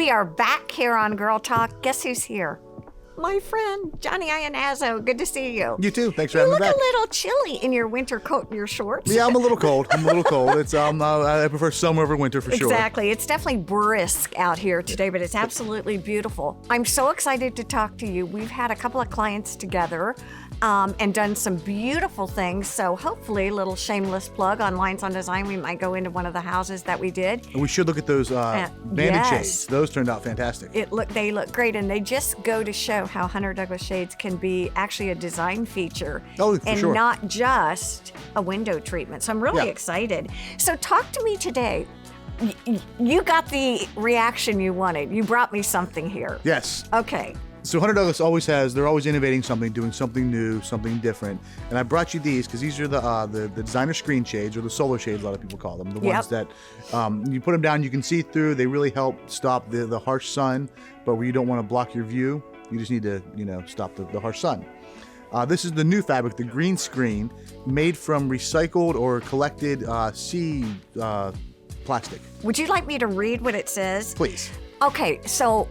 We are back here on Girl Talk. Guess who's here? My friend, Johnny Iannazzo. Good to see you. You too. Thanks for having me back. You look a little chilly in your winter coat and your shorts. Yeah, I'm a little cold. It's I prefer summer over winter for sure. Exactly. It's definitely brisk out here today, but it's absolutely beautiful. I'm so excited to talk to you. We've had a couple of clients together and done some beautiful things. So hopefully, a little shameless plug on Lines on Design. We might go into one of the houses that we did. And we should look at those banded shades. Those turned out fantastic. They look great, and they just go to show how Hunter Douglas shades can be actually a design feature and not just a window treatment. So I'm really excited. So talk to me today. You got the reaction you wanted. You brought me something here. Yes. Okay. So Hunter Douglas they're always innovating something, doing something new, something different. And I brought you these because these are the designer screen shades, or the solar shades, a lot of people call them. The ones that you put them down, you can see through. They really help stop the harsh sun, but where you don't want to block your view, you just need to, stop the harsh sun. This is the new fabric, the GreenScreen, made from recycled or collected sea plastic. Would you like me to read what it says? Please. Okay, so,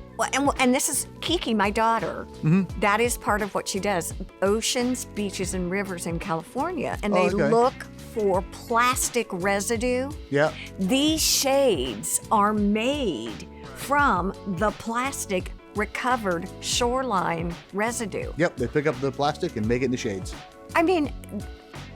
and this is Kiki, my daughter. Mm-hmm. That is part of what she does. Oceans, beaches, and rivers in California. And they look for plastic residue. Yeah. These shades are made from the plastic recovered shoreline residue. Yep, they pick up the plastic and make it into shades. I mean,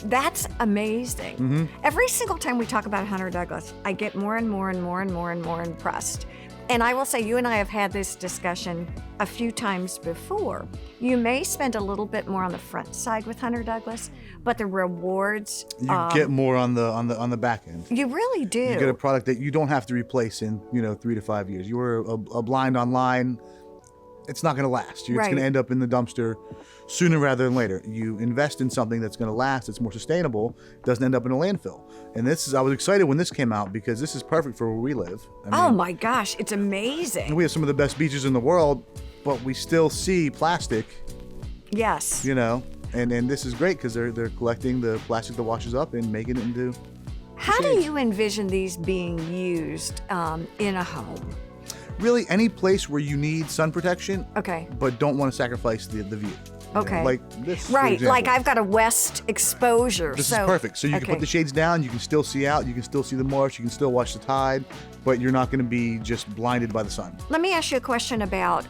that's amazing. Mm-hmm. Every single time we talk about Hunter Douglas, I get more and more and more and more and more impressed. And I will say, you and I have had this discussion a few times before. You may spend a little bit more on the front side with Hunter Douglas, but the rewards you get more on the back end. You really do. You get a product that you don't have to replace in 3 to 5 years. You were a blind online. It's not going to last. It's going to end up in the dumpster sooner rather than later. You invest in something that's going to last, it's more sustainable, doesn't end up in a landfill. And I was excited when this came out because this is perfect for where we live. Oh my gosh, it's amazing. We have some of the best beaches in the world, but we still see plastic. Yes. And this is great because they're collecting the plastic that washes up and making it into How do you envision these being used in a home? Really, any place where you need sun protection, but don't want to sacrifice the view. Okay. Like this. Right, like I've got a west exposure. This is perfect. So you can put the shades down, you can still see out, you can still see the marsh, you can still watch the tide, but you're not going to be just blinded by the sun. Let me ask you a question about...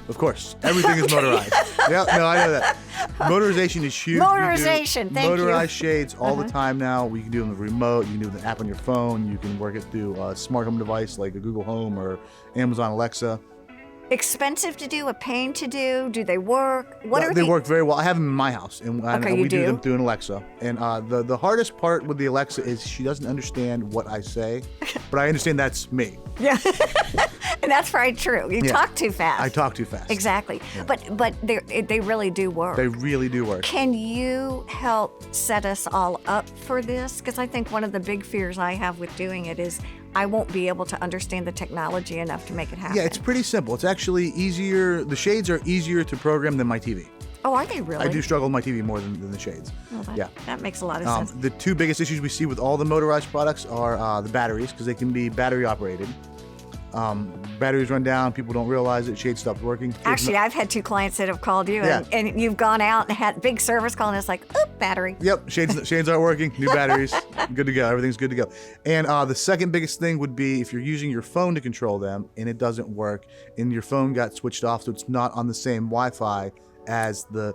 Of course, everything is motorized. Yeah, no, I know that. Motorization is huge. Motorization, thank you. Motorized shades all the time now. We can do them with a remote. You can do it with an app on your phone. You can work it through a smart home device like a Google Home or Amazon Alexa. Expensive to do, a pain to do? Do they work? They work very well. I have them in my house, and we do them through an Alexa. And the hardest part with the Alexa is she doesn't understand what I say, but I understand that's me. Yeah. And that's very true. You talk too fast. I talk too fast. Exactly. Yeah. But they really do work. They really do work. Can you help set us all up for this? Because I think one of the big fears I have with doing it is I won't be able to understand the technology enough to make it happen. Yeah, it's pretty simple. It's actually easier. The shades are easier to program than my TV. Oh, are they really? I do struggle with my TV more than the shades. Well, that makes a lot of sense. The two biggest issues we see with all the motorized products are the batteries, because they can be battery operated. Batteries run down, people don't realize it, shade stops working. Actually, I've had two clients that have called you and you've gone out and had big service call and it's like, oop, battery. Yep, shades aren't working, new batteries, good to go, everything's good to go. And the second biggest thing would be if you're using your phone to control them and it doesn't work and your phone got switched off so it's not on the same Wi-Fi as the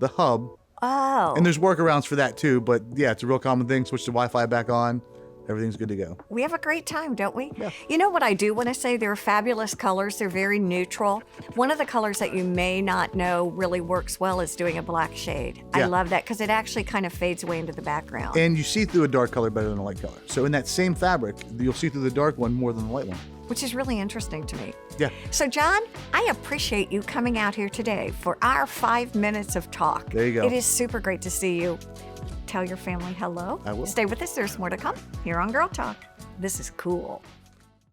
hub. Oh. And there's workarounds for that too, but yeah, it's a real common thing, switch the Wi-Fi back on. Everything's good to go. We have a great time, don't we? Yeah. You know what I do want to say? They're fabulous colors. They're very neutral. One of the colors that you may not know really works well is doing a black shade. Yeah. I love that because it actually kind of fades away into the background. And you see through a dark color better than a light color. So in that same fabric, you'll see through the dark one more than the light one. Which is really interesting to me. Yeah. So John, I appreciate you coming out here today for our 5 minutes of talk. There you go. It is super great to see you. Tell your family hello. I will. Stay with us. There's more to come here on Girl Talk. This is cool.